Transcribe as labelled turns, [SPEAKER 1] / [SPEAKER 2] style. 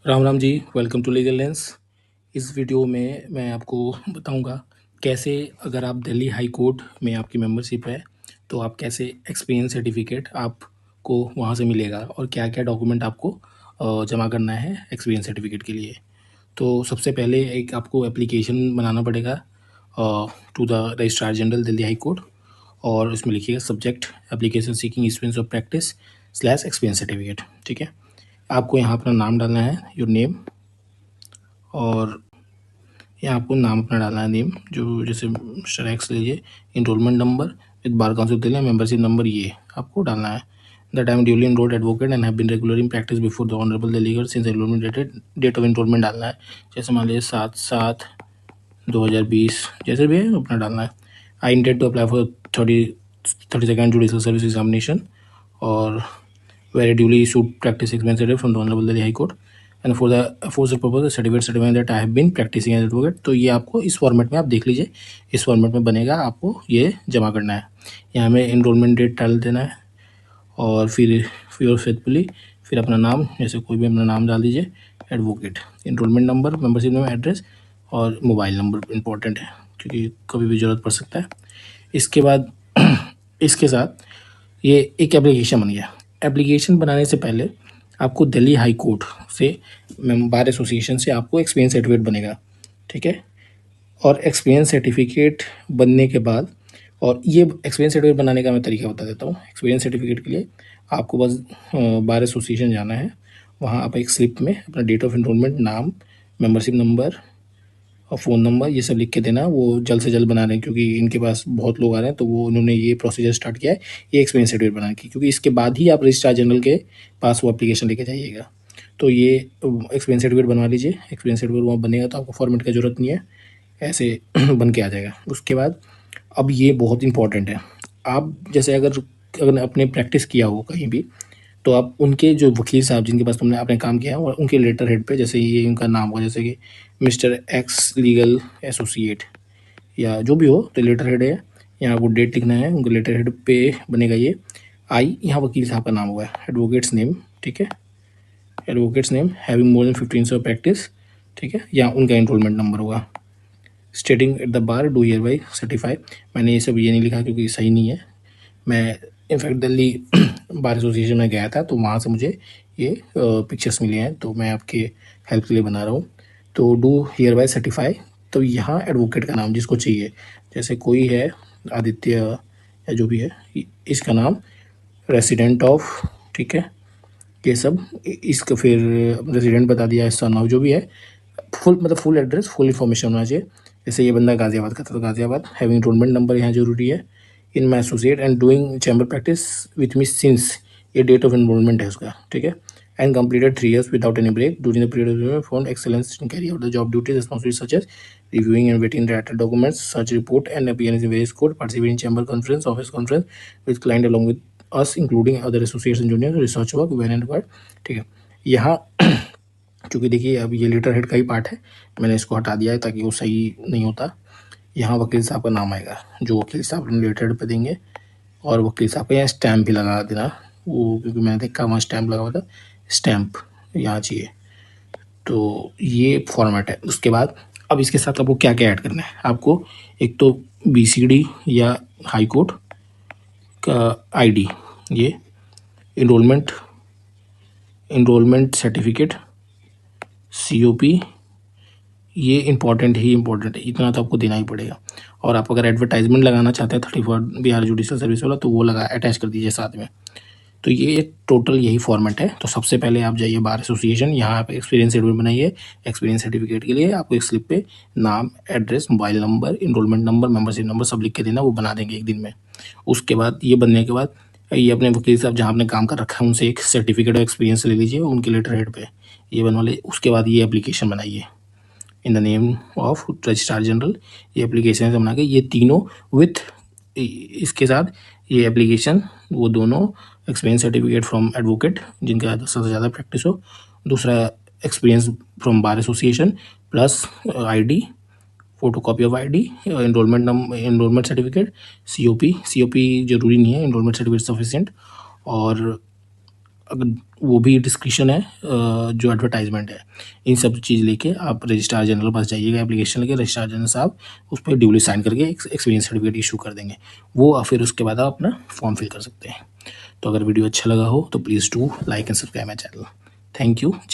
[SPEAKER 1] Ram Ram ji. Welcome to legal lens. इस video में मैं आपको बताऊंगा कैसे, अगर आप दिल्ली हाई कोर्ट में आपकी मेंबरशिप है तो आप कैसे एक्सपीरियंस सर्टिफिकेट आपको वहां से मिलेगा और क्या क्या डॉक्यूमेंट आपको जमा करना है एक्सपीरियंस सर्टिफिकेट के लिए। तो सबसे पहले एक आपको एप्लीकेशन बनाना पड़ेगा to the registrar general Delhi high court, और उसमें लिखिएगा subject application seeking experience of practice slash experience certificate. ठीक है, आपको यहाँ अपना नाम डालना है, योर नेम, और यहाँ आपको नाम अपना डालना है, नेम जो जैसे मिस्टर एक्स लीजिए, enrolment number with bar council Delhi, membership number ये आपको डालना है। The time duly enrolled advocate and have been regular in practice before the honourable Delhi since enrolment date of enrolment डालना है। जैसे मान लीजिए 7/7/2020 जैसे भी है अपना डालना है। I intend to apply for 32nd judicial service examination और very duly issued practice expense certificate from the Honorable Delhi High Court and for the aforesaid purpose certificate certifying that I have been practicing as advocate। तो ये आपको इस format में आप देख लीजिए, इस फॉर्मेट में बनेगा, आपको ये जमा करना है। यहाँ में इनरोलमेंट डेट डाल देना है और फिर योर फेथफुली, फिर अपना नाम, जैसे कोई भी अपना नाम डाल दीजिए, advocate, enrolment number, membership number, address और मोबाइल नंबर इंपॉर्टेंट है क्योंकि कभी भी ज़रूरत पड़ सकता है। इसके बाद इसके साथ ये एक एप्लीकेशन बन गया। एप्लीकेशन बनाने से पहले आपको दिल्ली हाई कोर्ट से बार एसोसिएशन से आपको एक्सपीरियंस सर्टिफिकेट बनेगा। ठीक है, और एक्सपीरियंस सर्टिफिकेट बनने के बाद, और ये एक्सपीरियंस सर्टिफिकेट बनाने का मैं तरीका बता देता हूँ। एक्सपीरियंस सर्टिफिकेट के लिए आपको बस बार एसोसिएशन जाना है, वहाँ आप एक स्लिप में अपना डेट ऑफ इनरोलमेंट, नाम, मेंबरशिप नंबर और फ़ोन नंबर ये सब लिख के देना। वो जल्द से जल्द बना रहे हैं क्योंकि इनके पास बहुत लोग आ रहे हैं, तो वो उन्होंने ये प्रोसीजर स्टार्ट किया है ये एक्सपीरियंस सर्टिफिकेट बनाने की, क्योंकि इसके बाद ही आप रजिस्ट्रार जनरल के पास वो एप्लीकेशन लेके जाइएगा। तो ये एक्सपीरियंस सर्टिफिकेट बनवा लीजिए। एक्सपीरियंस सर्टिफिकेट वहाँ बनेगा तो आपको फॉर्मेट की ज़रूरत नहीं है, ऐसे बन के आ जाएगा। उसके बाद अब ये बहुत इंपॉर्टेंट है, आप जैसे अगर अगर आपने प्रैक्टिस किया हो कहीं भी, तो आप उनके जो वकील साहब जिनके पास तुमने आपने काम किया है और उनके लेटर हेड पे, जैसे ये उनका नाम होगा, जैसे कि मिस्टर एक्स लीगल एसोसिएट या जो भी हो, तो लेटर हेड है, यहाँ आपको डेट लिखना है, उनके लेटर हेड पे बनेगा ये आई, यहाँ वकील साहब का नाम होगा, एडवोकेट्स नेम। ठीक है, advocates name having more than 15 years of practice. ठीक है, यहाँ उनका एनरोलमेंट नंबर होगा। स्टेटिंग at the bar do here by certify, मैंने ये सब ये नहीं लिखा क्योंकि सही नहीं है। मैं इनफैक्ट दिल्ली बार एसोसिएशन में गया था तो वहाँ से मुझे ये पिक्चर्स मिले हैं, तो मैं आपके हेल्प के लिए बना रहा हूँ। तो डू हियर बाय सर्टिफाई, तो यहाँ एडवोकेट का नाम जिसको चाहिए, जैसे कोई है आदित्य या जो भी है, इसका नाम, रेसिडेंट ऑफ, ठीक है, ये सब इसका, फिर रेसिडेंट बता दिया, इसका नाम जो भी है, फुल मतलब फुल एड्रेस, फुल इन्फॉर्मेशन होना चाहिए। जैसे ये बंदा गाजियाबाद का था तो गाजियाबाद, हैविंग इनरोलमेंट नंबर यहाँ जरूरी है, in my associate and doing chamber practice with me since, ये डेट ऑफ इनरोलमेंट है उसका। ठीक है, and completed 3 years without any break during the period of for excellence in carry out the job duties responsibilities such as reviewing and waiting the documents, such report and appearance in various court, participating in chamber conference, office conference with client along with us, including other associates and juniors, research work when and required। ठीक है, यहाँ क्योंकि देखिए अब ये letter head का ही part है, मैंने इसको हटा दिया है ताकि वो सही नहीं होता। यहाँ वकील साहब का नाम आएगा, जो वकील साहब लेटर हेड पे देंगे, और वकील साहब का यहाँ स्टैम्प भी लगा देना, वो क्योंकि मैंने देखा वहाँ स्टैम्प लगा हुआ था, स्टैम्प यहाँ चाहिए। तो ये फॉर्मेट है। उसके बाद अब इसके साथ आपको क्या क्या ऐड करना है, आपको एक तो BCD या हाई कोर्ट का ID, ये इनरोलमेंट सर्टिफिकेट, COP, ये इंपॉर्टेंट ही इंपॉर्टेंट है, इतना तो आपको देना ही पड़ेगा। और आप अगर एडवर्टाइजमेंट लगाना चाहते हैं 34 बिहार जुडिशल सर्विस वाला, तो वो लगा अटैच कर दीजिए साथ में। तो ये टोटल यही फॉर्मेट है। तो सबसे पहले आप जाइए बार एसोसिएशन, यहाँ पे एक्सपीरियंस सर्टिफिकेट बनाइए। एक्सपीरियंस सर्टिफिकेट के लिए आपको एक स्लिप पे नाम, address, mobile number, enrolment number, membership number सब लिख के देना, वो बना देंगे एक दिन में। उसके बाद ये बनने के बाद ये अपने वकील साहब जहाँ आपने काम कर रखा है उनसे एक सर्टिफिकेट ऑफ एक्सपीरियंस ले लीजिए, उनके लेटर हेड पे ये बनवा लीजिए। उसके बाद ये एप्लीकेशन बनाइए in the name of registrar general, ये एप्लीकेशन से बना के ये तीनों विथ इसके साथ ये एप्लीकेशन, वो दोनों एक्सपीरियंस सर्टिफिकेट फ्रॉम एडवोकेट जिनका 10 से ज़्यादा प्रैक्टिस हो, दूसरा experience from bar association plus ID, photo copy of ID, enrolment number, enrolment certificate, COP जरूरी नहीं है, इनरोलमेंट सर्टिफिकेट सफिशिएंट, और अगर वो भी डिस्क्रिप्शन है, जो एडवर्टाइजमेंट है, इन सब चीज़ लेके आप रजिस्ट्रार जनरल के पास जाइएगा, एप्लीकेशन लेके रजिस्ट्रार जनरल साहब उस पर ड्यूली साइन करके एक एक्सपीरियंस सर्टिफिकेट इशू कर देंगे। वो फिर उसके बाद आप अपना फॉर्म फिल कर सकते हैं। तो अगर वीडियो अच्छा लगा हो तो please do like and subscribe my channel. Thank you.